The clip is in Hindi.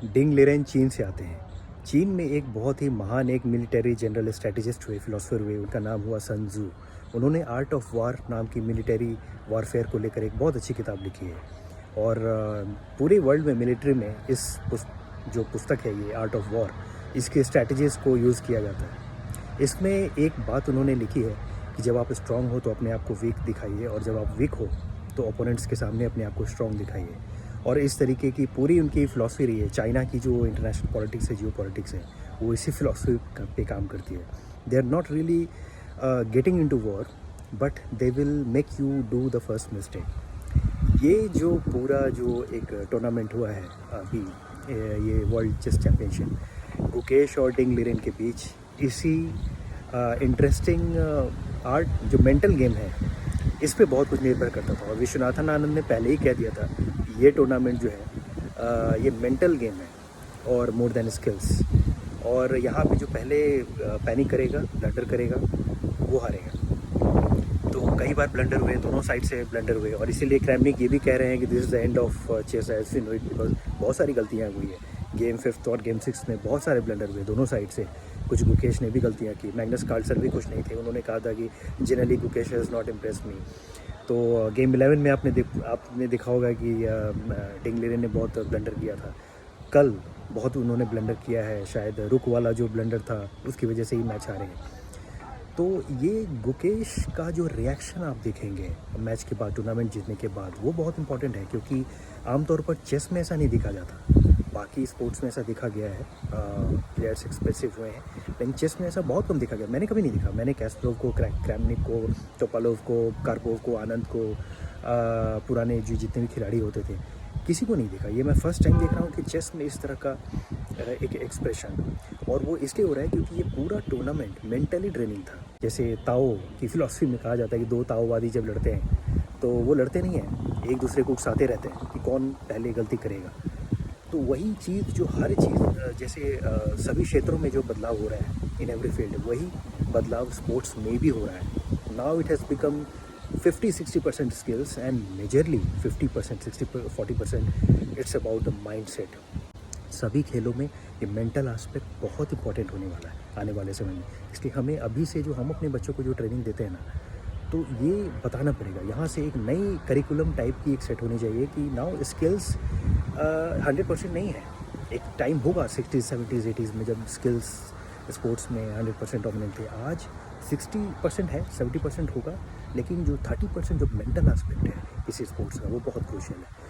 डिंग लिरेन चीन से आते हैं। चीन में एक बहुत ही महान एक मिलिट्री जनरल स्ट्रेटेजिस्ट हुए, फिलोसोफर हुए, उनका नाम हुआ सन तज़ू। उन्होंने आर्ट ऑफ वार नाम की मिलिट्री वॉरफेयर को लेकर एक बहुत अच्छी किताब लिखी है। और पूरे वर्ल्ड में मिलिट्री में जो पुस्तक है ये आर्ट ऑफ वॉर, इसके स्ट्रेटजीज़ को यूज़ किया जाता है। इसमें एक बात उन्होंने लिखी है कि जब आप स्ट्रांग हो तो अपने आप को वीक दिखाइए, और जब आप वीक हो तो ओपोनेंट्स के सामने अपने आप को स्ट्रांग दिखाइए। और इस तरीके की पूरी उनकी फ़िलॉसफी रही है। चाइना की जो इंटरनेशनल पॉलिटिक्स है, जियो पॉलिटिक्स है, वो इसी फ़िलॉसफी पे काम करती है। They are not really getting into war, but they will make you do the first mistake. ये जो पूरा जो एक टूर्नामेंट हुआ है अभी, ये वर्ल्ड चेस चैम्पियनशिप गुकेश और डिंग लिरेन के बीच, इसी इंटरेस्टिंग आर्ट जो मेंटल गेम है, इस पे बहुत कुछ निर्भर करता था। और विश्वनाथन आनंद ने पहले ही कह दिया था कि ये टूर्नामेंट जो है ये मेंटल गेम है और मोर देन स्किल्स। और यहाँ पे जो पहले पैनिक करेगा, ब्लंडर करेगा, वो हारेगा। तो कई बार ब्लंडर हुए, दोनों साइड से ब्लंडर हुए, और इसीलिए क्रैमनिक ये भी कह रहे हैं कि this is the end of chess as we know it, because बहुत सारी गलतियाँ हुई है। गेम 5 और गेम 6 में बहुत सारे ब्लंडर हुए दोनों साइड से। कुछ गुकेश ने भी गलतियाँ की, मैग्नस कार्लसन भी खुश नहीं थे, उन्होंने कहा था कि generally Gukesh has not impress me. तो गेम 11 में आपने देखा होगा कि डिंग लिरेन ने बहुत ब्लंडर किया था। कल बहुत उन्होंने ब्लंडर किया है, शायद रुक वाला जो ब्लंडर था उसकी वजह से ही मैच हारे हैं। तो ये गुकेश का जो रिएक्शन आप देखेंगे मैच के बाद, टूर्नामेंट जीतने के बाद, वो बहुत इंपॉर्टेंट है, क्योंकि आमतौर पर चेस में ऐसा नहीं दिखा जाता। बाकी स्पोर्ट्स में ऐसा दिखा गया है, प्लेयर्स एक्सप्रेसिव हुए हैं, लेकिन चेस में ऐसा बहुत कम दिखा गया। मैंने कभी नहीं देखा। मैंने कैस्परोव को, क्रैमनिक को, टोपालोव को, कार्पोव को, आनंद को, पुराने जो जितने भी खिलाड़ी होते थे, किसी को नहीं देखा। ये मैं फर्स्ट टाइम देख रहा हूँ कि चेस में इस तरह का एक एक्सप्रेशन। और वो इसलिए हो रहा है क्योंकि ये पूरा टूर्नामेंट मेंटली ट्रेनिंग था। जैसे ताओ की फ़िलॉसफी में कहा जाता है कि दो ताओवादी जब लड़ते हैं तो वो लड़ते नहीं हैं, एक दूसरे को उकसाते रहते हैं कि कौन पहले गलती करेगा। तो वही चीज़ जो हर चीज़ जैसे सभी क्षेत्रों में जो बदलाव हो रहा है इन एवरी फील्ड, वही बदलाव स्पोर्ट्स में भी हो रहा है। Now it has become 50-60% skills and majorly 50%, 60-40% it's about the mind set. सभी खेलों में ये मेंटल एस्पेक्ट बहुत इंपॉर्टेंट होने वाला है आने वाले समय में। इसलिए हमें अभी से जो हम अपने बच्चों को जो ट्रेनिंग देते हैं ना, तो ये बताना पड़ेगा। यहाँ से एक नई करिकुलम टाइप की एक सेट होनी चाहिए कि नाउ स्किल्स 100% नहीं है। एक टाइम होगा 60s, 70s, 80s में जब स्किल्स स्पोर्ट्स में 100% डोमिनेंट थे। आज 60% है, 70% होगा, लेकिन जो 30% जो मेंटल एस्पेक्ट है किसी स्पोर्ट्स का, वो बहुत क्रूशियल है।